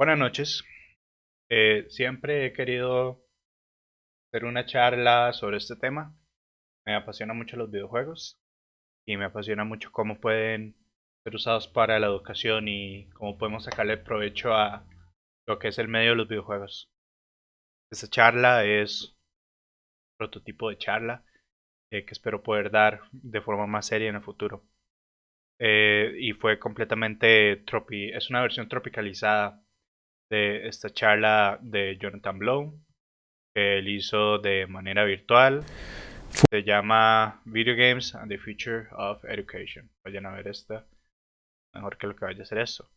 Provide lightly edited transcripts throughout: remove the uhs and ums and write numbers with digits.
Buenas noches. Siempre he querido hacer una charla sobre este tema. Me apasiona mucho los videojuegos y me apasiona mucho cómo pueden ser usados para la educación y cómo podemos sacarle provecho a lo que es el medio de los videojuegos. Esta charla es un prototipo de charla que espero poder dar de forma más seria en el futuro. Y fue completamente es una versión tropicalizada de esta charla de Jonathan Blow que él hizo de manera virtual. Se llama Video Games and the Future of Education. Vayan a ver esta, mejor que lo que vaya a hacer esto.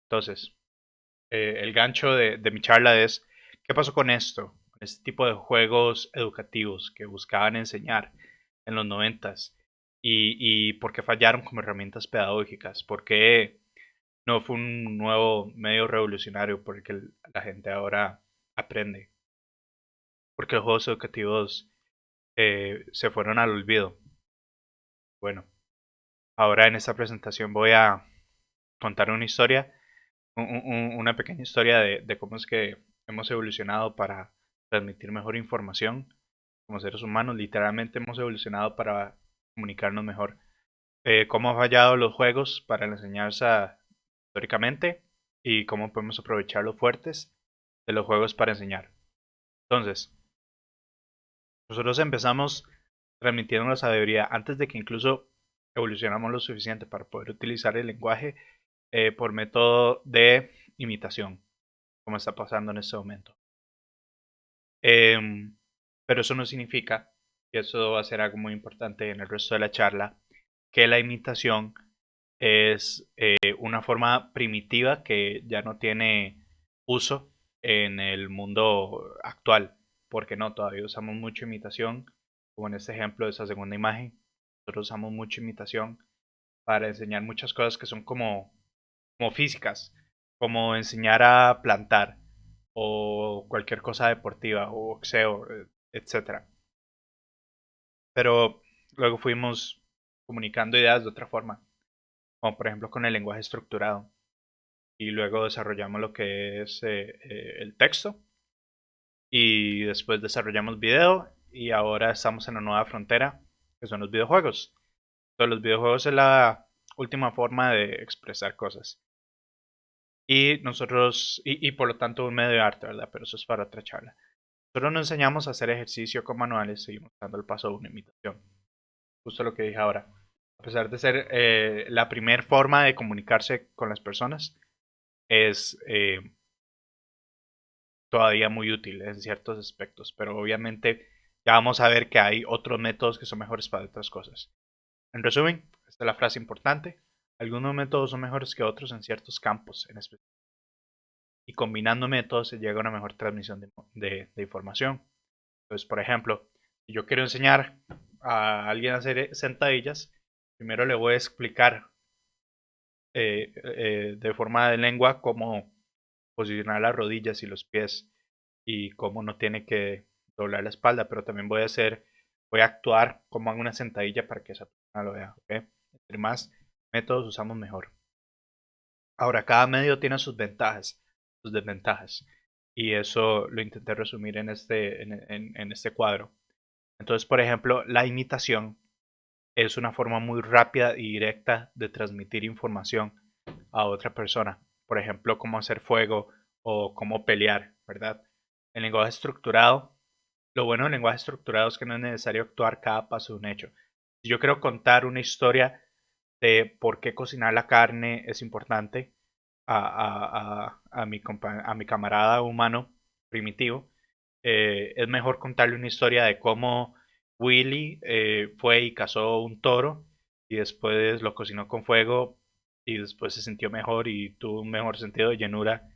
Entonces, el gancho de mi charla es, ¿qué pasó con esto? Con este tipo de juegos educativos que buscaban enseñar en los noventas y por qué fallaron como herramientas pedagógicas, por qué no fue un nuevo medio revolucionario por el que la gente ahora aprende, porque los juegos educativos se fueron al olvido. Bueno, ahora en esta presentación voy a contar una historia, una pequeña historia de cómo es que hemos evolucionado para transmitir mejor información como seres humanos. Literalmente hemos evolucionado para comunicarnos mejor. Cómo han fallado los juegos para la enseñanza históricamente y cómo podemos aprovechar los fuertes de los juegos para enseñar. Entonces, nosotros empezamos transmitiendo la sabiduría antes de que incluso evolucionamos lo suficiente para poder utilizar el lenguaje por método de imitación, como está pasando en este momento. Pero eso no significa, y eso va a ser algo muy importante en el resto de la charla, que la imitación es una forma primitiva que ya no tiene uso en el mundo actual, porque no, todavía usamos mucha imitación, como en este ejemplo de esa segunda imagen, nosotros usamos mucha imitación para enseñar muchas cosas que son como físicas, como enseñar a plantar o cualquier cosa deportiva o boxeo, etcétera. Pero luego fuimos comunicando ideas de otra forma, como por ejemplo con el lenguaje estructurado. Y luego desarrollamos lo que es el texto y después desarrollamos video y ahora estamos en la nueva frontera que son los videojuegos. Entonces los videojuegos es la última forma de expresar cosas. Y nosotros, y por lo tanto un medio de arte, ¿verdad? Pero eso es para otra charla. Nosotros no enseñamos a hacer ejercicio con manuales, seguimos dando el paso de una imitación. Justo lo que dije ahora. A pesar de ser la primera forma de comunicarse con las personas, es todavía muy útil en ciertos aspectos, pero obviamente ya vamos a ver que hay otros métodos que son mejores para otras cosas. En resumen, esta es la frase importante. Algunos métodos son mejores que otros en ciertos campos en específico. Y combinando métodos se llega a una mejor transmisión de información. Entonces, por ejemplo, si yo quiero enseñar a alguien a hacer sentadillas, primero le voy a explicar de forma de lengua cómo posicionar las rodillas y los pies y cómo no tiene que doblar la espalda, pero también voy a actuar como hago una sentadilla para que esa persona lo vea. ¿Okay? Entre más métodos usamos mejor. Ahora, cada medio tiene sus ventajas, sus desventajas. Y eso lo intenté resumir en este cuadro. Entonces, por ejemplo, la imitación es una forma muy rápida y directa de transmitir información a otra persona. Por ejemplo, cómo hacer fuego o cómo pelear, ¿verdad? El lenguaje estructurado, lo bueno del lenguaje estructurado es que no es necesario actuar cada paso de un hecho. Si yo quiero contar una historia de por qué cocinar la carne es importante a mi camarada humano primitivo, es mejor contarle una historia de cómo Willy fue y cazó un toro y después lo cocinó con fuego y después se sintió mejor y tuvo un mejor sentido de llenura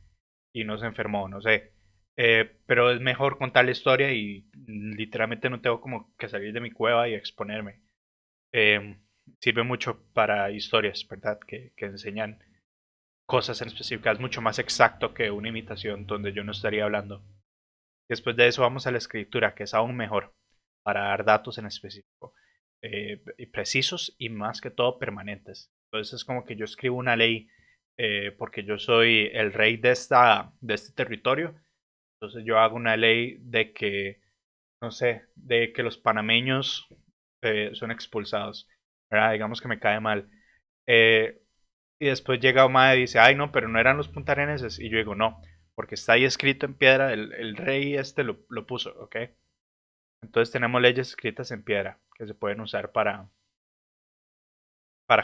y no se enfermó, no sé. Pero es mejor contar la historia y literalmente no tengo como que salir de mi cueva y exponerme. Eh, Sirve mucho para historias, ¿verdad? Que enseñan cosas en específicas, mucho más exacto que una imitación donde yo no estaría hablando. Después de eso vamos a la escritura, que es aún mejor para dar datos en específico, precisos y más que todo permanentes. Entonces es como que yo escribo una ley porque yo soy el rey de este territorio. Entonces yo hago una ley de que, no sé, de que los panameños son expulsados, ¿verdad? Digamos que me cae mal. Eh, y después llega Omar y dice, ay no, pero no eran los puntareneses. Y yo digo, no, porque está ahí escrito en piedra, el rey este lo puso, ¿ok? Entonces tenemos leyes escritas en piedra que se pueden usar para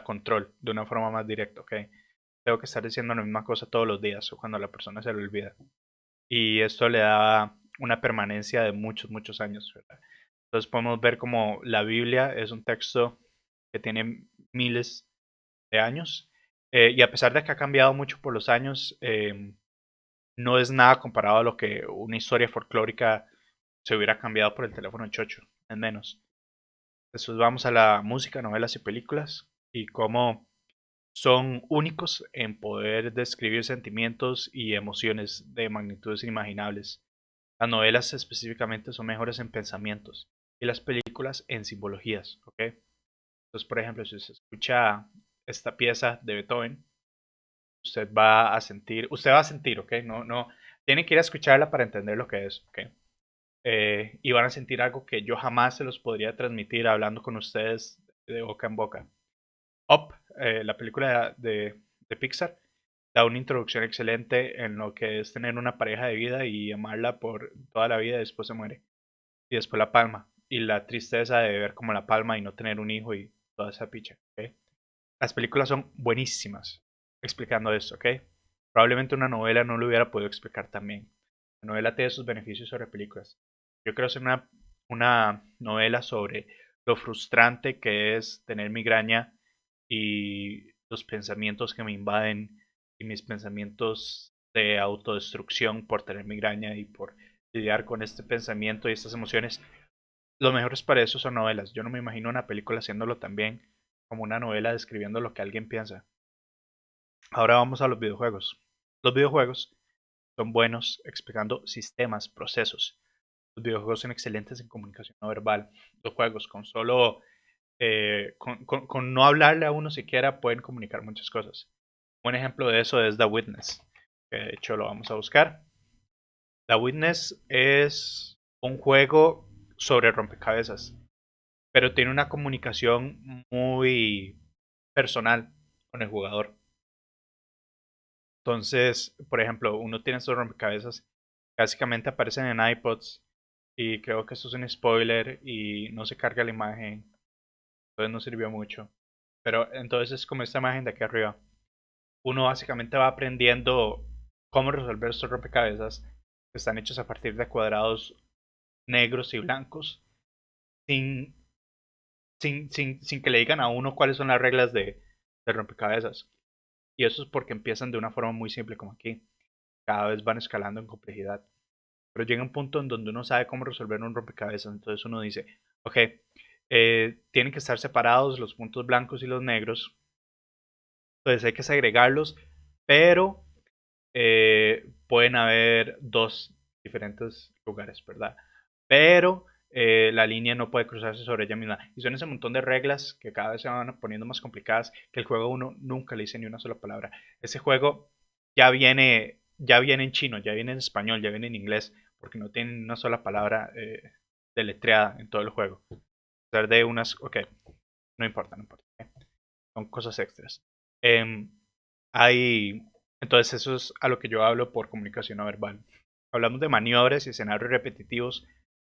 control de una forma más directa, ¿ok? Tengo que estar diciendo la misma cosa todos los días o cuando a la persona se le olvida. Y esto le da una permanencia de muchos, muchos años, ¿verdad? Entonces podemos ver como la Biblia es un texto que tiene miles de años y a pesar de que ha cambiado mucho por los años, no es nada comparado a lo que una historia folclórica se hubiera cambiado por el teléfono chocho, es menos. Después vamos a la música, novelas y películas y cómo son únicos en poder describir sentimientos y emociones de magnitudes inimaginables. Las novelas específicamente son mejores en pensamientos y las películas en simbologías, ¿ok? Entonces, por ejemplo, si se escucha esta pieza de Beethoven, usted va a sentir, ¿ok? No, no, tiene que ir a escucharla para entender lo que es, ¿ok? Y van a sentir algo que yo jamás se los podría transmitir hablando con ustedes de boca en boca. Up, la película de Pixar, da una introducción excelente en lo que es tener una pareja de vida y amarla por toda la vida y después se muere. Y después la palma. Y la tristeza de ver como la palma y no tener un hijo y toda esa picha. ¿Ok? Las películas son buenísimas explicando esto, ¿ok? Probablemente una novela no lo hubiera podido explicar también. La novela tiene sus beneficios sobre películas. Yo quiero hacer una novela sobre lo frustrante que es tener migraña y los pensamientos que me invaden y mis pensamientos de autodestrucción por tener migraña y por lidiar con este pensamiento y estas emociones. Lo mejores para eso son novelas. Yo no me imagino una película haciéndolo también como una novela describiendo lo que alguien piensa. Ahora vamos a los videojuegos. Los videojuegos son buenos explicando sistemas, procesos. Los videojuegos son excelentes en comunicación no verbal. Los juegos con solo, con no hablarle a uno siquiera pueden comunicar muchas cosas. Un ejemplo de eso es The Witness, que de hecho lo vamos a buscar. The Witness es un juego sobre rompecabezas, pero tiene una comunicación muy personal con el jugador. Entonces, por ejemplo, uno tiene estos rompecabezas, básicamente aparecen en iPods y creo que esto es un spoiler y no se carga la imagen, entonces no sirvió mucho. Pero entonces es como esta imagen de aquí arriba. Uno básicamente va aprendiendo cómo resolver estos rompecabezas que están hechos a partir de cuadrados negros y blancos sin, sin que le digan a uno cuáles son las reglas de rompecabezas. Y eso es porque empiezan de una forma muy simple como aquí. Cada vez van escalando en complejidad. Pero llega un punto en donde uno sabe cómo resolver un rompecabezas. Entonces uno dice, ok, tienen que estar separados los puntos blancos y los negros. Entonces hay que segregarlos, pero pueden haber dos diferentes lugares, ¿verdad? Pero la línea no puede cruzarse sobre ella misma. Y son ese montón de reglas que cada vez se van poniendo más complicadas que el juego uno nunca le dice ni una sola palabra. Ese juego ya viene en chino, ya viene en español, ya viene en inglés, porque no tiene una sola palabra deletreada en todo el juego. A pesar de unas, ok, no importa, no importa. Son cosas extras. Em, hay, entonces eso es a lo que yo hablo por comunicación no verbal. Hablamos de maniobras y escenarios repetitivos,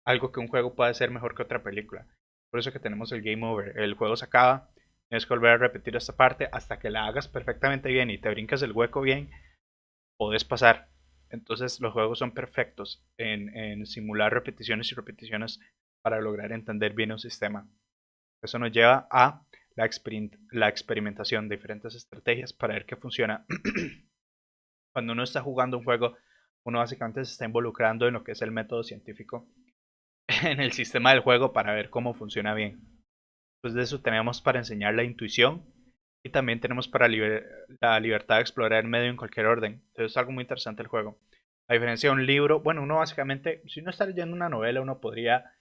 algo que un juego puede hacer mejor que otra película. Por eso que tenemos el game over. El juego se acaba, tienes que volver a repetir esta parte hasta que la hagas perfectamente bien y te brincas el hueco bien, podés pasar. Entonces los juegos son perfectos en simular repeticiones y repeticiones para lograr entender bien un sistema. Eso nos lleva a la experimentación de diferentes estrategias para ver qué funciona. Cuando uno está jugando un juego, uno básicamente se está involucrando en lo que es el método científico en el sistema del juego para ver cómo funciona bien. Después de eso tenemos para enseñar la intuición y también tenemos para la libertad de explorar el medio en cualquier orden. Entonces es algo muy interesante el juego. A diferencia de un libro, bueno, uno básicamente, si uno está leyendo una novela, uno podría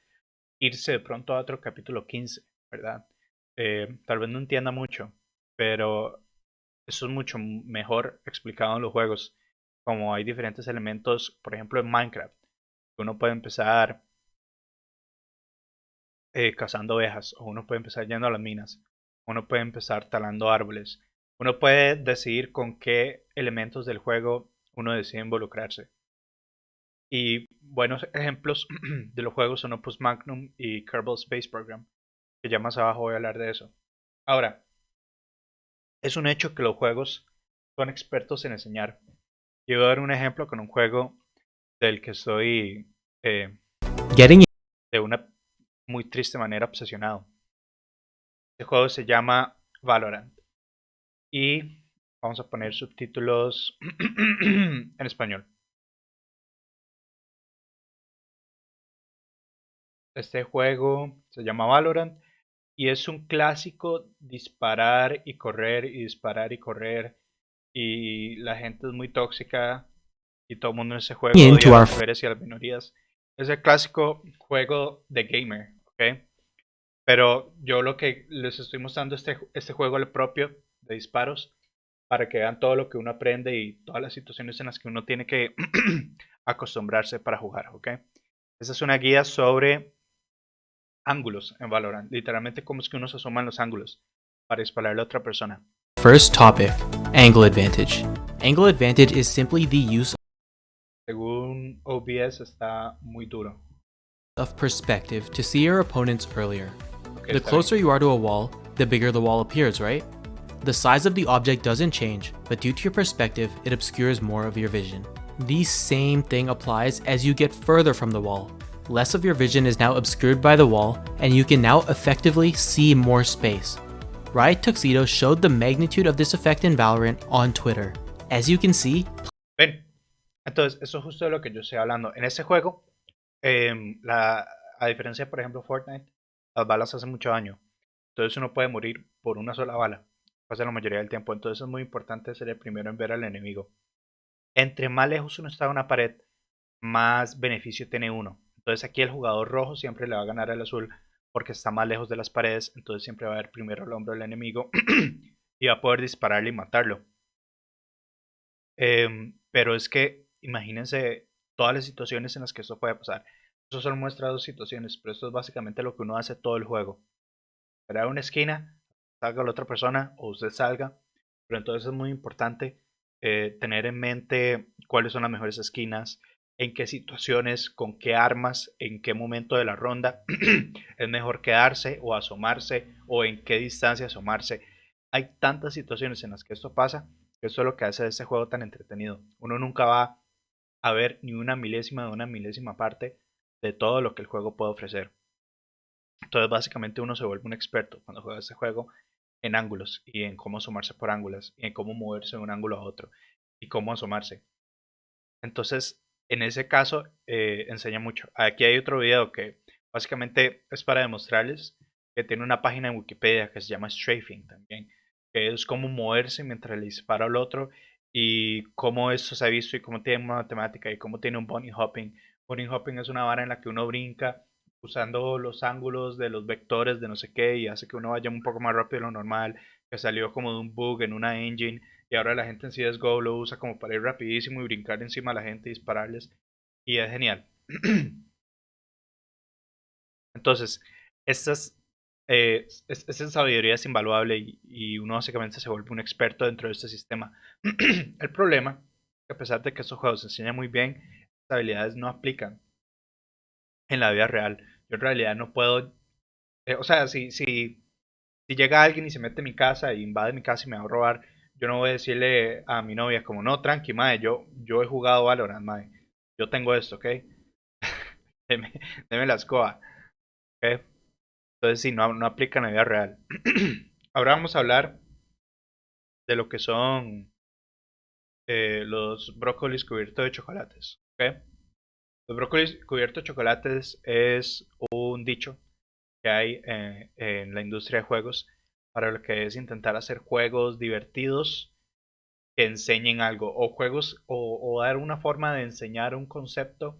irse de pronto a otro capítulo 15, ¿verdad? Tal vez no entienda mucho, pero eso es mucho mejor explicado en los juegos. Como hay diferentes elementos, por ejemplo en Minecraft, uno puede empezar cazando ovejas, o uno puede empezar yendo a las minas, uno puede empezar talando árboles, uno puede decidir con qué elementos del juego uno decide involucrarse. Y buenos ejemplos de los juegos son Opus Magnum y Kerbal Space Program, que ya más abajo voy a hablar de eso. Ahora, es un hecho que los juegos son expertos en enseñar. Y voy a dar un ejemplo con un juego del que estoy Getting de una muy triste manera obsesionado. Este juego se llama Valorant. Y vamos a poner subtítulos en español. Este juego se llama Valorant y es un clásico disparar y correr y disparar y correr. Y la gente es muy tóxica y todo el mundo en ese juego odia into a our las mujeres y a las minorías. Es el clásico juego de gamer, ¿ok? Pero yo lo que les estoy mostrando este juego el propio de disparos para que vean todo lo que uno aprende y todas las situaciones en las que uno tiene que acostumbrarse para jugar, ¿ok? Esa es una guía sobre ángulos en Valorant, literalmente cómo es que uno se asoma en los ángulos para dispararle a otra persona. first topic, angle advantage. Angle advantage is simply the use Según OBS está muy duro. of perspective to see your opponents earlier. Ok, The está bien. closer you are to a wall, the bigger the wall appears, right? The size of the object doesn't change, but due to your perspective, it obscures more of your vision. The same thing applies as you get further from the wall. Less of your vision is now obscured by the wall, and you can now effectively see more space. Riot Tuxedo showed the magnitude of this effect in Valorant on Twitter. As you can see, Ven, entonces eso es justo de lo que yo estoy hablando. En ese juego, a diferencia, por ejemplo, Fortnite, las balas hacen mucho daño. Entonces uno puede morir por una sola bala. Pasa la mayoría del tiempo. Entonces es muy importante ser el primero en ver al enemigo. Entre más lejos uno está de una pared, más beneficio tiene uno. Entonces aquí el jugador rojo siempre le va a ganar al azul porque está más lejos de las paredes. Entonces siempre va a ver primero el hombro del enemigo y va a poder dispararle y matarlo. Pero es que imagínense todas las situaciones en las que esto puede pasar. Eso solo muestra dos situaciones, pero esto es básicamente lo que uno hace todo el juego. Crear una esquina, salga la otra persona o usted salga, pero entonces es muy importante tener en mente cuáles son las mejores esquinas, en qué situaciones, con qué armas, en qué momento de la ronda es mejor quedarse o asomarse o en qué distancia asomarse. Hay tantas situaciones en las que esto pasa que eso es lo que hace de este juego tan entretenido. Uno nunca va a ver ni una milésima de una milésima parte de todo lo que el juego puede ofrecer. Entonces básicamente uno se vuelve un experto cuando juega este juego en ángulos y en cómo asomarse por ángulos y en cómo moverse de un ángulo a otro y cómo asomarse. Entonces, en ese caso, enseña mucho. Aquí hay otro video que básicamente es para demostrarles que tiene una página en Wikipedia que se llama Strafing también, que es cómo moverse mientras le dispara al otro y cómo eso se ha visto y cómo tiene una matemática y cómo tiene un bunny hopping. Bunny hopping es una vara en la que uno brinca usando los ángulos de los vectores de no sé qué y hace que uno vaya un poco más rápido de lo normal, que salió como de un bug en una engine y ahora la gente en CSGO lo usa como para ir rapidísimo y brincar encima de la gente y dispararles. Y es genial. Entonces, esta sabiduría es invaluable y uno básicamente se vuelve un experto dentro de este sistema. El problema es que a pesar de que estos juegos se enseñan muy bien, estas habilidades no aplican en la vida real. Yo en realidad no puedo... o sea, si llega alguien y se mete en mi casa e invade mi casa y me va a robar, yo no voy a decirle a mi novia como, no, tranqui, mae, yo he jugado Valorant, mae. Yo tengo esto, ¿ok? Deme, deme la escoba, ¿ok? Entonces, sí, no, no aplica en la vida real. Ahora vamos a hablar de lo que son los brócolis cubiertos de chocolates, ¿ok? Los brócolis cubiertos de chocolates es un dicho que hay en la industria de juegos para lo que es intentar hacer juegos divertidos que enseñen algo o juegos o dar una forma de enseñar un concepto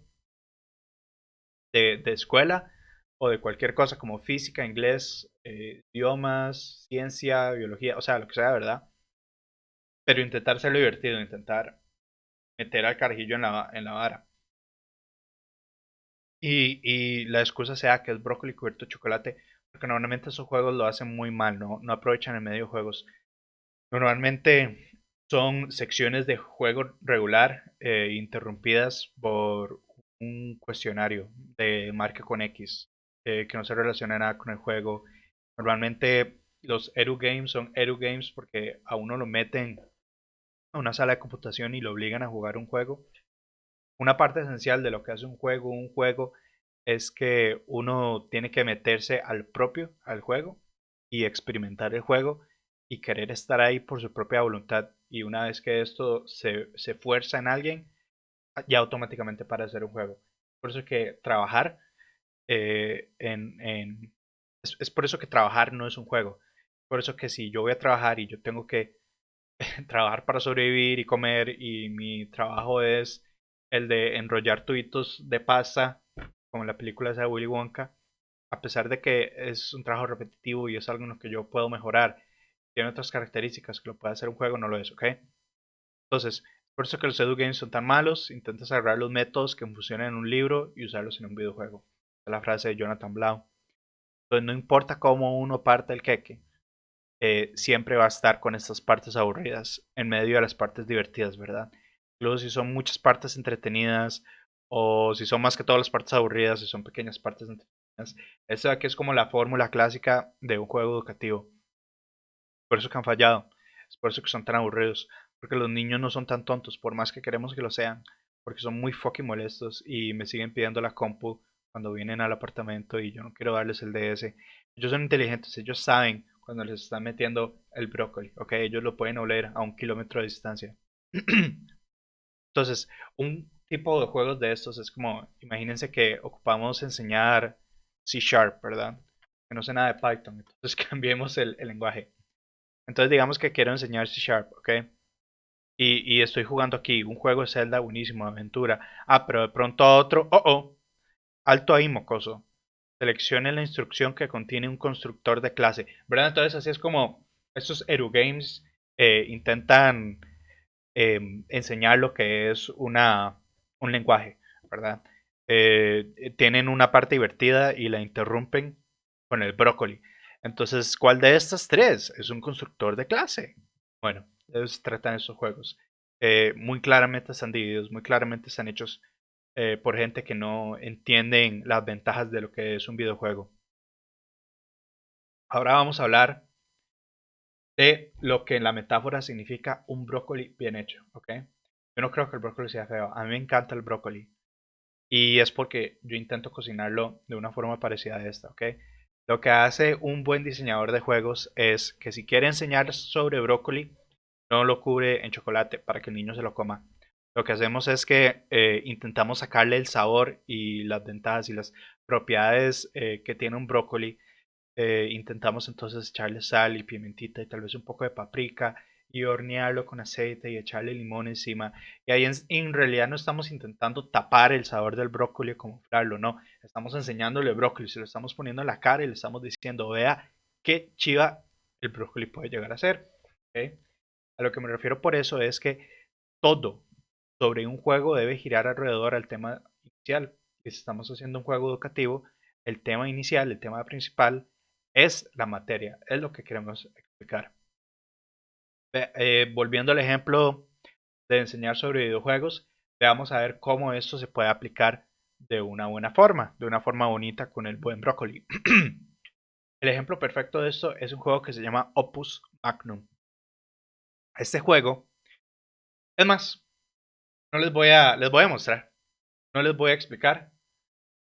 de escuela o de cualquier cosa como física, inglés, idiomas, ciencia, biología, o sea, lo que sea, ¿verdad? pero intentar hacerlo divertido, intentar meter al carajillo en la vara. Y la excusa sea que es brócoli cubierto de chocolate, porque normalmente esos juegos lo hacen muy mal, no aprovechan el medio de juegos. Normalmente son secciones de juego regular interrumpidas por un cuestionario de marca con X que no se relaciona nada con el juego. Normalmente los Edu Games son Edu Games porque a uno lo meten a una sala de computación y lo obligan a jugar un juego. Una parte esencial de lo que hace un juego es que uno tiene que meterse al juego y experimentar el juego y querer estar ahí por su propia voluntad. Y una vez que esto se fuerza en alguien, ya automáticamente para hacer un juego. Por eso que trabajar es por eso que trabajar no es un juego. Por eso que si yo voy a trabajar y yo tengo que trabajar para sobrevivir y comer y mi trabajo es el de enrollar tubitos de pasta, como en la película esa de Willy Wonka, a pesar de que es un trabajo repetitivo y es algo en lo que yo puedo mejorar, tiene otras características que lo puede hacer un juego, no lo es, ¿ok? Entonces, por eso que los edu games son tan malos, intentas agarrar los métodos que funcionan en un libro y usarlos en un videojuego. Es la frase de Jonathan Blau. Entonces, no importa cómo uno parte el queque, siempre va a estar con estas partes aburridas en medio de las partes divertidas, ¿verdad? Luego si son muchas partes entretenidas o si son más que todas las partes aburridas, si son pequeñas partes entretenidas. Esta aquí es como la fórmula clásica de un juego educativo. Por eso que han fallado, es por eso que son tan aburridos, porque los niños no son tan tontos, por más que queremos que lo sean, porque son muy fucking molestos y me siguen pidiendo la compu cuando vienen al apartamento y yo no quiero darles el DS. Ellos son inteligentes, ellos saben cuando les están metiendo el brócoli, ok, ellos lo pueden oler a 1 kilómetro de distancia. Entonces, un tipo de juegos de estos es como, imagínense que ocupamos enseñar C Sharp, ¿verdad? Que no sé nada de Python, entonces cambiemos el lenguaje. Entonces digamos que quiero enseñar C Sharp, ¿ok? Y estoy jugando aquí un juego de Zelda buenísimo, aventura. Ah, pero de pronto otro, alto ahí, mocoso. Seleccione la instrucción que contiene un constructor de clase, ¿verdad? Entonces así es como estos Erugames intentan enseñar lo que es un lenguaje, ¿verdad? Tienen una parte divertida y la interrumpen con el brócoli. Entonces, ¿cuál de estas tres es un constructor de clase? Bueno, de eso se tratan estos juegos. Muy claramente están divididos, muy claramente están hechos por gente que no entienden las ventajas de lo que es un videojuego. Ahora vamos a hablar de lo que en la metáfora significa un brócoli bien hecho, ¿ok? Yo no creo que el brócoli sea feo. A mí me encanta el brócoli. Y es porque yo intento cocinarlo de una forma parecida a esta, ¿ok? Lo que hace un buen diseñador de juegos es que si quiere enseñar sobre brócoli, no lo cubre en chocolate para que el niño se lo coma. Lo que hacemos es que intentamos sacarle el sabor y las ventajas y las propiedades que tiene un brócoli. Intentamos entonces echarle sal y pimentita y tal vez un poco de paprika y hornearlo con aceite y echarle limón encima. Y ahí en realidad no estamos intentando tapar el sabor del brócoli o camuflarlo, no. Estamos enseñándole brócoli, se lo estamos poniendo en la cara y le estamos diciendo, vea qué chiva el brócoli puede llegar a ser. ¿Okay? A lo que me refiero por eso es que todo sobre un juego debe girar alrededor al tema inicial. Y si estamos haciendo un juego educativo, el tema inicial, el tema principal, es la materia, es lo que queremos explicar. Volviendo al ejemplo de enseñar sobre videojuegos, vamos a ver cómo esto se puede aplicar de una buena forma, de una forma bonita con el buen brócoli. El ejemplo perfecto de esto es un juego que se llama Opus Magnum. Este juego, es más, no les voy a mostrar, no les voy a explicar,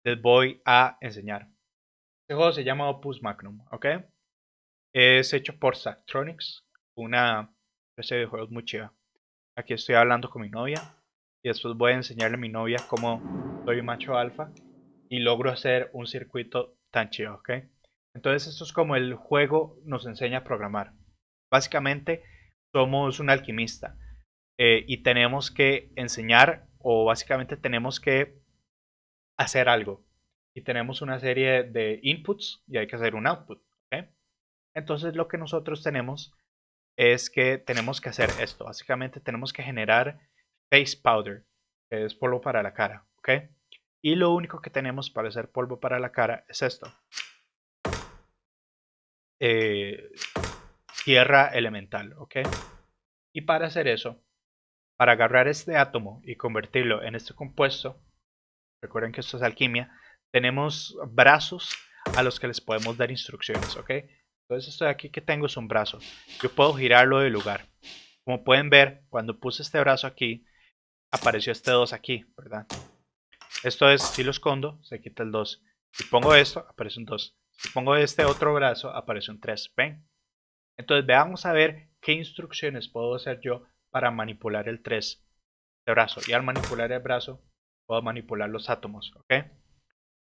les voy a enseñar. Este juego se llama Opus Magnum, ¿ok? Es hecho por Zachtronics, una especie de juegos muy chiva. Aquí estoy hablando con mi novia y después voy a enseñarle a mi novia cómo soy macho alfa y logro hacer un circuito tan chido, ¿ok? Entonces esto es como el juego nos enseña a programar. Básicamente somos un alquimista y tenemos que enseñar o básicamente tenemos que hacer algo y tenemos una serie de inputs y hay que hacer un output, ¿ok? Entonces lo que nosotros tenemos es que tenemos que hacer esto. Básicamente tenemos que generar face powder, que es polvo para la cara, ¿ok? Y lo único que tenemos para hacer polvo para la cara es esto. Tierra elemental, ¿ok? Y para hacer eso, para agarrar este átomo y convertirlo en este compuesto, recuerden que esto es alquimia, tenemos brazos a los que les podemos dar instrucciones, ¿ok? Entonces esto de aquí que tengo es un brazo. Yo puedo girarlo de lugar. Como pueden ver, cuando puse este brazo aquí, apareció este 2 aquí, ¿verdad? Esto es, si lo escondo, se quita el 2. Si pongo esto, aparece un 2. Si pongo este otro brazo, aparece un 3. ¿Ven? Entonces veamos a ver qué instrucciones puedo hacer yo para manipular el 3 de brazo. Y al manipular el brazo, puedo manipular los átomos, ¿ok?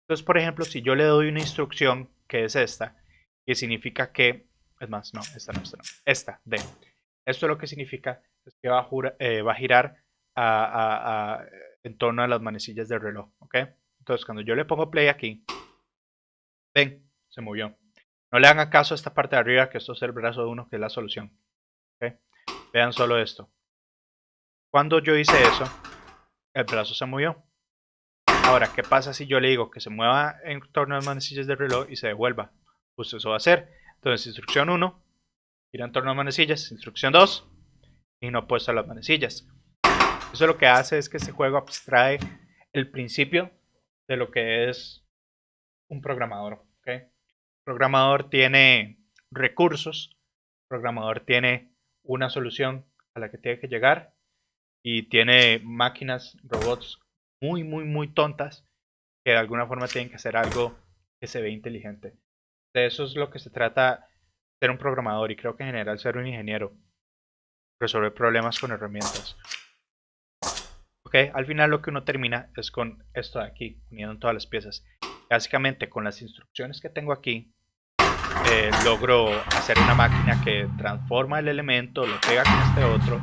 Entonces, por ejemplo, si yo le doy una instrucción, que es esta, que significa que, es más, no, esta no, esta, D. Esto lo que significa es que va a girar en torno a las manecillas del reloj, ¿ok? Entonces, cuando yo le pongo play aquí, ven, se movió. No le hagan caso a esta parte de arriba, que esto es el brazo de 1, que es la solución, ¿ok? Vean solo esto. Cuando yo hice eso, el brazo se movió. Ahora, ¿qué pasa si yo le digo que se mueva en torno a las manecillas del reloj y se devuelva? Pues eso va a hacer. Entonces, instrucción 1, gira en torno a las manecillas. Instrucción 2, y no opuesto a las manecillas. Eso lo que hace es que este juego abstrae el principio de lo que es un programador, ¿okay? El programador tiene recursos, el programador tiene una solución a la que tiene que llegar y tiene máquinas, robots muy tontas que de alguna forma tienen que hacer algo que se ve inteligente. De eso es lo que se trata ser un programador y creo que en general ser un ingeniero, resolver problemas con herramientas. Ok, al final lo que uno termina es con esto de aquí, uniendo todas las piezas. Básicamente con las instrucciones que tengo aquí, logro hacer una máquina que transforma el elemento, lo pega con este otro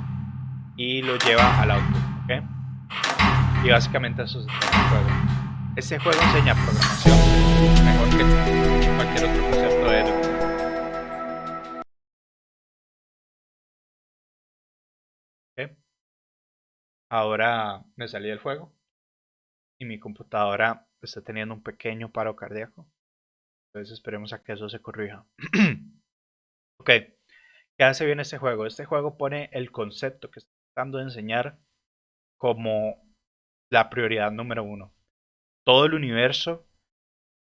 y lo lleva al output, ¿ok? Y básicamente eso es el juego. Este juego enseña programación mejor que cualquier otro concepto de educación. ¿Okay? Ahora me salí del juego y mi computadora está teniendo un pequeño paro cardíaco. Entonces esperemos a que eso se corrija. Ok, ¿qué hace bien este juego? Este juego pone el concepto que está tratando de enseñar como la prioridad número 1. Todo el universo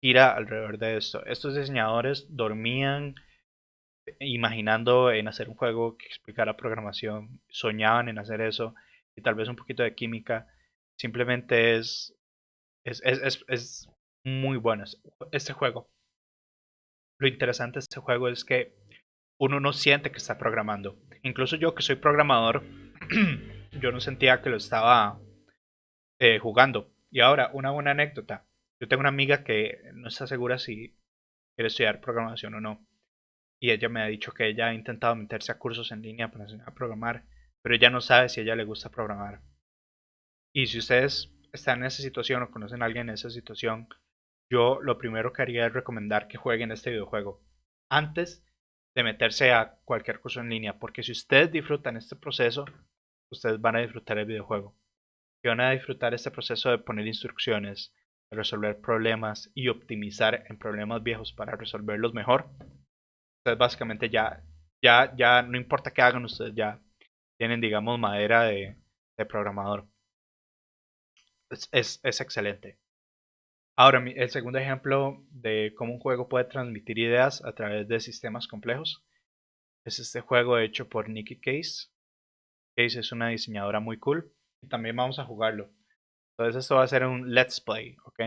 gira alrededor de esto. Estos diseñadores dormían imaginando en hacer un juego que explicara programación, soñaban en hacer eso y tal vez un poquito de química. Simplemente es muy bueno este juego. Lo interesante de este juego es que uno no siente que está programando. Incluso yo que soy programador, yo no sentía que lo estaba jugando. Y ahora, una buena anécdota. Yo tengo una amiga que no está segura si quiere estudiar programación o no. Y ella me ha dicho que ella ha intentado meterse a cursos en línea para enseñar a programar, pero ella no sabe si a ella le gusta programar. Y si ustedes están en esa situación o conocen a alguien en esa situación, yo lo primero que haría es recomendar que jueguen este videojuego antes de meterse a cualquier curso en línea, porque si ustedes disfrutan este proceso, ustedes van a disfrutar el videojuego. Y van a disfrutar este proceso de poner instrucciones, de resolver problemas y optimizar en problemas viejos para resolverlos mejor. Ustedes básicamente ya no importa qué hagan, ustedes ya tienen, digamos, madera de programador. Es excelente. Ahora, el segundo ejemplo de cómo un juego puede transmitir ideas a través de sistemas complejos es este juego hecho por Nikki Case. Case es una diseñadora muy cool y también vamos a jugarlo. Entonces esto va a ser un let's play, ¿ok?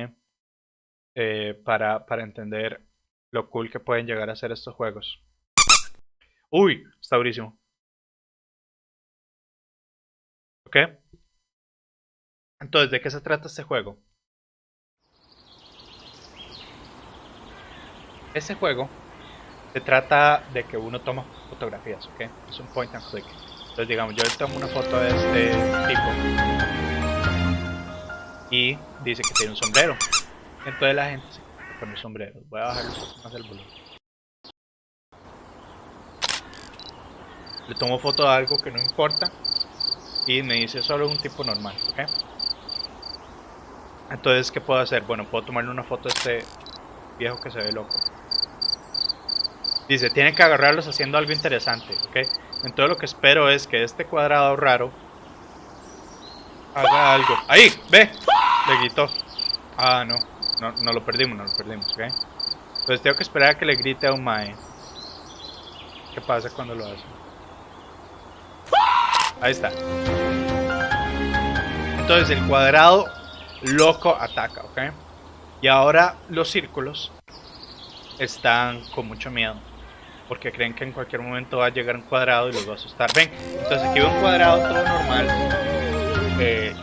Para entender lo cool que pueden llegar a ser estos juegos. ¡Uy! Está durísimo. ¿Ok? Entonces, ¿de qué se trata este juego? Este juego se trata de que uno toma fotografías, ¿ok? Es un point and click. Entonces, digamos, yo tomo una foto de este tipo y dice que tiene un sombrero. Entonces la gente se pone el sombrero. Voy a bajar un poco más el volumen. Le tomo foto de algo que no importa y me dice solo un tipo normal, ¿ok? Entonces, ¿qué puedo hacer? Bueno, puedo tomarle una foto a este viejo que se ve loco. Dice, tienen que agarrarlos haciendo algo interesante, ¿ok? Entonces lo que espero es que este cuadrado raro haga algo. ¡Ahí! ¡Ve! Le gritó. Ah, no. No lo perdimos, ¿ok? Entonces tengo que esperar a que le grite a un mae. ¿Qué pasa cuando lo hace? Ahí está. Entonces el cuadrado loco ataca, ¿ok? Y ahora los círculos están con mucho miedo. Porque creen que en cualquier momento va a llegar un cuadrado y los va a asustar. Ven, entonces aquí veo un cuadrado todo normal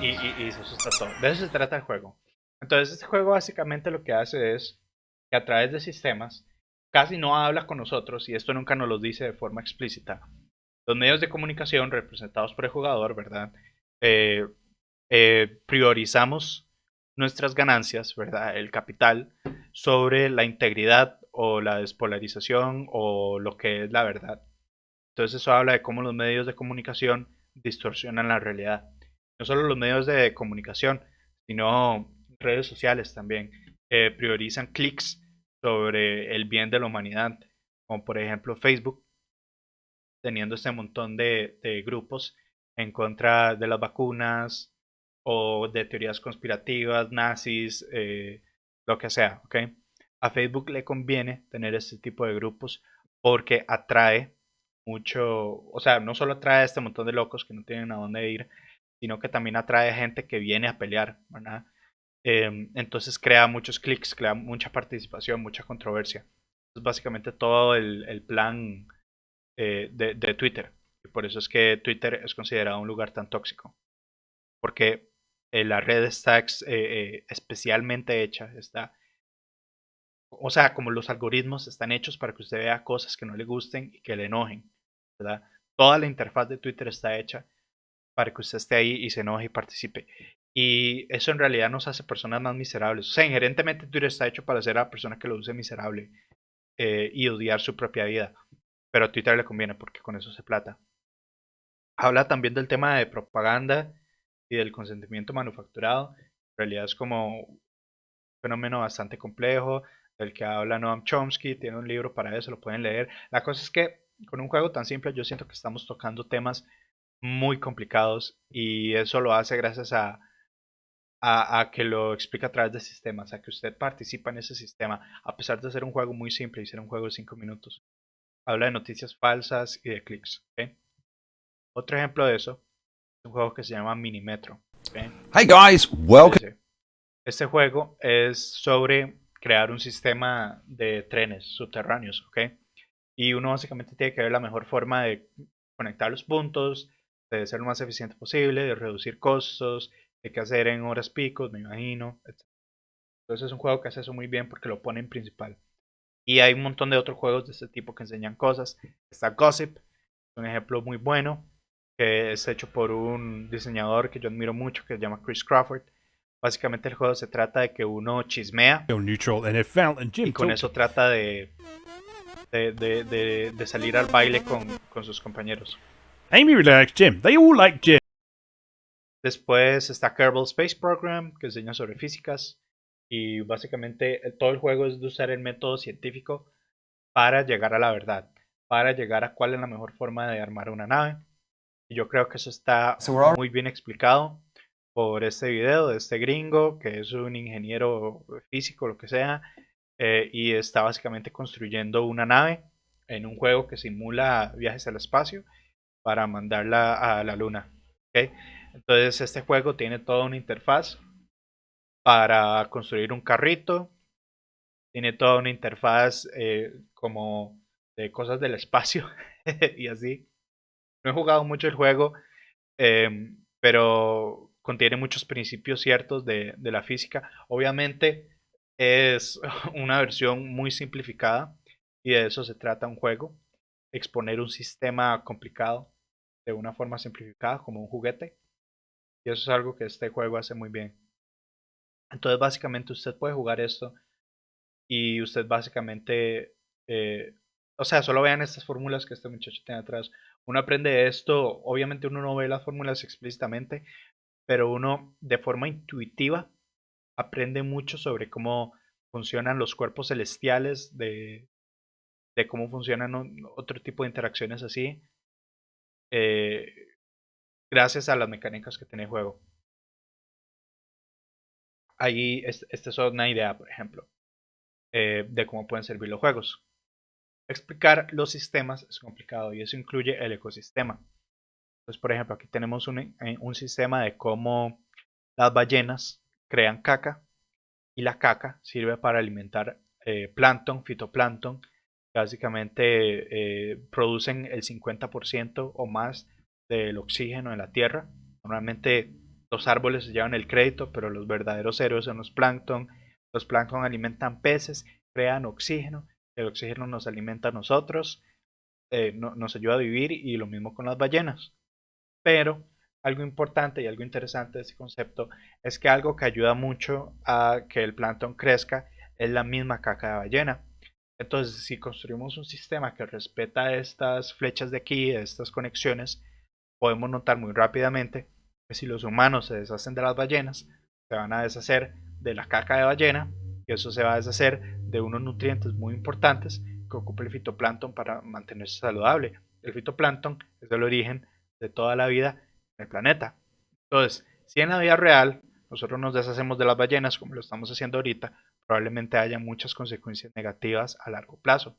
y se asusta todo. De eso se trata el juego. Entonces este juego básicamente lo que hace es que a través de sistemas casi no habla con nosotros y esto nunca nos lo dice de forma explícita. Los medios de comunicación representados por el jugador, ¿verdad? Eh, priorizamos nuestras ganancias, ¿verdad? El capital sobre la integridad o la despolarización o lo que es la verdad. Entonces eso habla de cómo los medios de comunicación distorsionan la realidad. No solo los medios de comunicación, sino redes sociales también priorizan clics sobre el bien de la humanidad, como por ejemplo Facebook, teniendo este montón de grupos en contra de las vacunas o de teorías conspirativas, nazis, lo que sea, ¿ok? A Facebook le conviene tener este tipo de grupos porque atrae mucho, o sea, no solo atrae este montón de locos que no tienen a dónde ir, sino que también atrae gente que viene a pelear, ¿verdad? Entonces crea muchos clics, crea mucha participación, mucha controversia. Es básicamente todo el plan de Twitter. Y por eso es que Twitter es considerado un lugar tan tóxico. Porque la red está especialmente hecha, está, o sea, como los algoritmos están hechos para que usted vea cosas que no le gusten y que le enojen, ¿verdad? Toda la interfaz de Twitter está hecha para que usted esté ahí y se enoje y participe. Y eso en realidad nos hace personas más miserables. O sea, inherentemente Twitter está hecho para hacer a la persona que lo use miserable y odiar su propia vida. Pero a Twitter le conviene porque con eso se plata. Habla también del tema de propaganda y del consentimiento manufacturado. En realidad es como un fenómeno bastante complejo, del que habla Noam Chomsky, tiene un libro para eso, lo pueden leer. La cosa es que con un juego tan simple yo siento que estamos tocando temas muy complicados y eso lo hace gracias a que lo explica a través de sistemas, a que usted participa en ese sistema, a pesar de ser un juego muy simple y ser un juego de 5 minutos. Habla de noticias falsas y de clics. ¿Okay? Otro ejemplo de eso un juego que se llama Minimetro. ¿Okay? Hey guys, welcome. Este juego es sobre crear un sistema de trenes subterráneos, ¿ok? Y uno básicamente tiene que ver la mejor forma de conectar los puntos, de ser lo más eficiente posible, de reducir costos, de qué hacer en horas picos, me imagino, etc. Entonces es un juego que hace eso muy bien porque lo pone en principal. Y hay un montón de otros juegos de este tipo que enseñan cosas. Está Gossip, un ejemplo muy bueno, que es hecho por un diseñador que yo admiro mucho, que se llama Chris Crawford. Básicamente el juego se trata de que uno chismea Neutral and if Fountain y Jim con talked eso trata de salir al baile con sus compañeros. Amy relax, Jim. They all like Jim. Después está Kerbal Space Program, que enseña sobre físicas. Y básicamente todo el juego es de usar el método científico para llegar a la verdad, para llegar a cuál es la mejor forma de armar una nave. Y yo creo que eso está muy bien explicado por este video de este gringo, que es un ingeniero físico, lo que sea, y está básicamente construyendo una nave en un juego que simula viajes al espacio para mandarla a la luna. ¿Okay? Entonces este juego tiene toda una interfaz para construir un carrito, tiene toda una interfaz como de cosas del espacio y así. No he jugado mucho el juego, pero contiene muchos principios ciertos de la física. Obviamente es una versión muy simplificada y de eso se trata un juego. Exponer un sistema complicado de una forma simplificada como un juguete. Y eso es algo que este juego hace muy bien. Entonces básicamente usted puede jugar esto y usted básicamente O sea, solo vean estas fórmulas que este muchacho tiene atrás. Uno aprende esto, obviamente uno no ve las fórmulas explícitamente, pero uno de forma intuitiva aprende mucho sobre cómo funcionan los cuerpos celestiales, de cómo funcionan otro tipo de interacciones así, eh, gracias a las mecánicas que tiene el juego. Ahí, esta es una idea, por ejemplo, de cómo pueden servir los juegos. Explicar los sistemas es complicado y eso incluye el ecosistema. Entonces, por ejemplo, aquí tenemos un sistema de cómo las ballenas crean caca y la caca sirve para alimentar plancton, fitoplancton. Básicamente producen el 50% o más del oxígeno en la Tierra. Normalmente los árboles se llevan el crédito, pero los verdaderos héroes son los plancton. Los plancton alimentan peces, crean oxígeno, el oxígeno nos alimenta a nosotros, nos ayuda a vivir y lo mismo con las ballenas. Pero algo importante y algo interesante de este concepto es que algo que ayuda mucho a que el plancton crezca es la misma caca de ballena. Entonces, si construimos un sistema que respeta estas flechas de aquí, estas conexiones, podemos notar muy rápidamente que si los humanos se deshacen de las ballenas, se van a deshacer de la caca de ballena y eso se va a deshacer de unos nutrientes muy importantes que ocupa el fitoplancton para mantenerse saludable. El fitoplancton es el origen de toda la vida en el planeta. Entonces, si en la vida real nosotros nos deshacemos de las ballenas como lo estamos haciendo ahorita, probablemente haya muchas consecuencias negativas a largo plazo.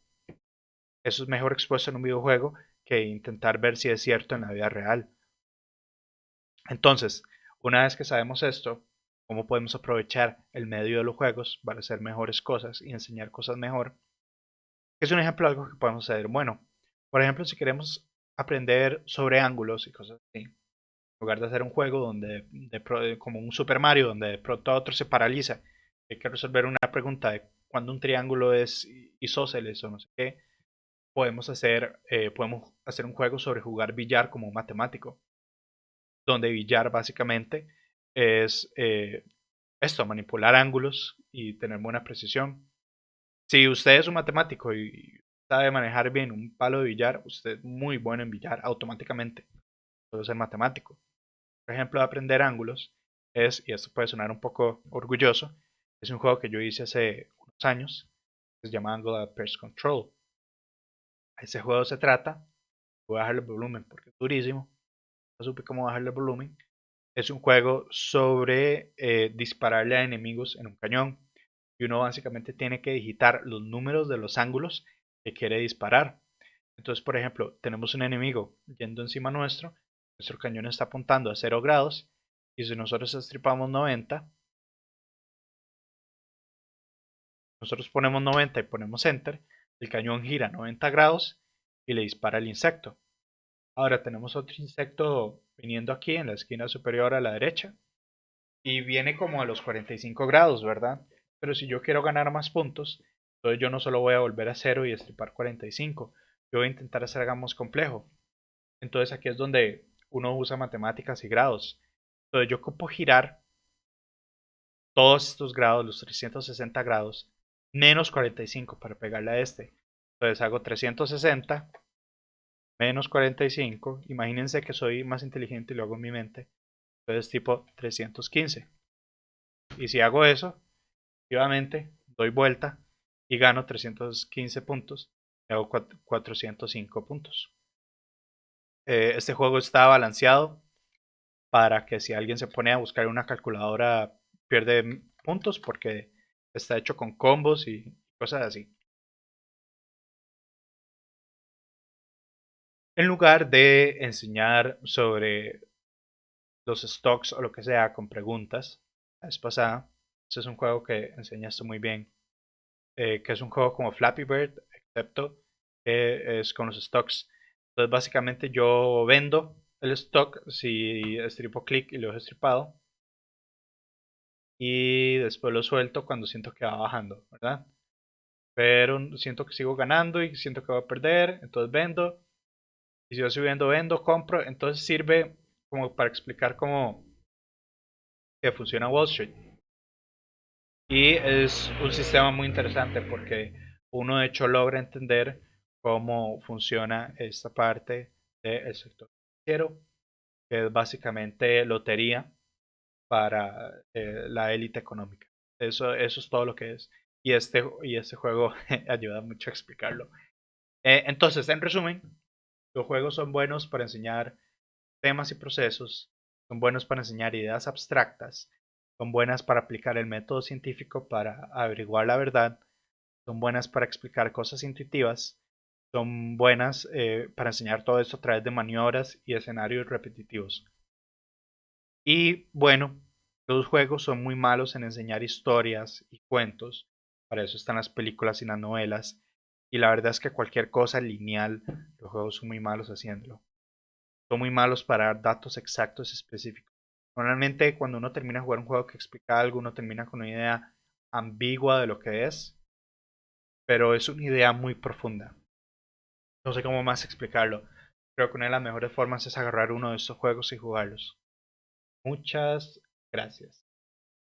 Eso es mejor expuesto en un videojuego que intentar ver si es cierto en la vida real. Entonces, una vez que sabemos esto, cómo podemos aprovechar el medio de los juegos para hacer mejores cosas y enseñar cosas mejor, es un ejemplo de algo que podemos hacer. Bueno, por ejemplo, si queremos aprender sobre ángulos y cosas así, en lugar de hacer un juego donde como un Super Mario, donde de pronto a otro se paraliza, hay que resolver una pregunta de cuándo un triángulo es isósceles o no sé qué, podemos hacer un juego sobre jugar billar como un matemático, donde billar básicamente es esto, manipular ángulos y tener buena precisión. Si usted es un matemático y sabe manejar bien un palo de billar, usted es muy bueno en billar automáticamente. Puede ser matemático. Por ejemplo, aprender ángulos es, y esto puede sonar un poco orgulloso, es un juego que yo hice hace unos años, que se llama Angular Pairs Control. Ese juego se trata, voy a bajarle el volumen porque es durísimo, no supe cómo bajarle el volumen. Es un juego sobre dispararle a enemigos en un cañón y uno básicamente tiene que digitar los números de los ángulos que quiere disparar. Entonces, por ejemplo, tenemos un enemigo yendo encima nuestro cañón está apuntando a 0 grados y si nosotros estripamos 90, nosotros ponemos 90 y ponemos enter, el cañón gira 90 grados y le dispara al insecto. Ahora tenemos otro insecto viniendo aquí en la esquina superior a la derecha y viene como a los 45 grados, ¿verdad? Pero si yo quiero ganar más puntos, entonces yo no solo voy a volver a 0 y estripar 45, yo voy a intentar hacer algo más complejo. Entonces aquí es donde uno usa matemáticas y grados. Entonces yo ocupo girar todos estos grados, los 360 grados, menos 45 para pegarle a este. Entonces hago 360 menos 45. Imagínense que soy más inteligente y lo hago en mi mente. Entonces tipo 315. Y si hago eso, efectivamente doy vuelta y gano 315 puntos. Y hago 405 puntos. Este juego está balanceado para que si alguien se pone a buscar una calculadora pierde puntos porque está hecho con combos y cosas así. En lugar de enseñar sobre los stocks o lo que sea con preguntas, la vez pasada, este es un juego que enseña esto muy bien, que es un juego como Flappy Bird, excepto que es con los stocks. Entonces básicamente yo vendo el stock si estripo clic y lo he estripado y después lo suelto cuando siento que va bajando, ¿verdad? Pero siento que sigo ganando y siento que voy a perder, entonces vendo. Y si yo subiendo, vendo, compro. Entonces sirve como para explicar cómo que funciona Wall Street. Y es un sistema muy interesante porque uno de hecho logra entender cómo funciona esta parte del sector financiero, que es básicamente lotería para la élite económica. Eso es todo lo que es. Y este juego ayuda mucho a explicarlo. Entonces, en resumen, los juegos son buenos para enseñar temas y procesos, son buenos para enseñar ideas abstractas, son buenas para aplicar el método científico para averiguar la verdad, son buenas para explicar cosas intuitivas, son buenas para enseñar todo esto a través de maniobras y escenarios repetitivos. Y bueno, los juegos son muy malos en enseñar historias y cuentos, para eso están las películas y las novelas, y la verdad es que cualquier cosa lineal, los juegos son muy malos haciéndolo. Son muy malos para dar datos exactos y específicos. Normalmente cuando uno termina de jugar un juego que explica algo, uno termina con una idea ambigua de lo que es, pero es una idea muy profunda. No sé cómo más explicarlo. Creo que una de las mejores formas es agarrar uno de estos juegos y jugarlos. Muchas gracias.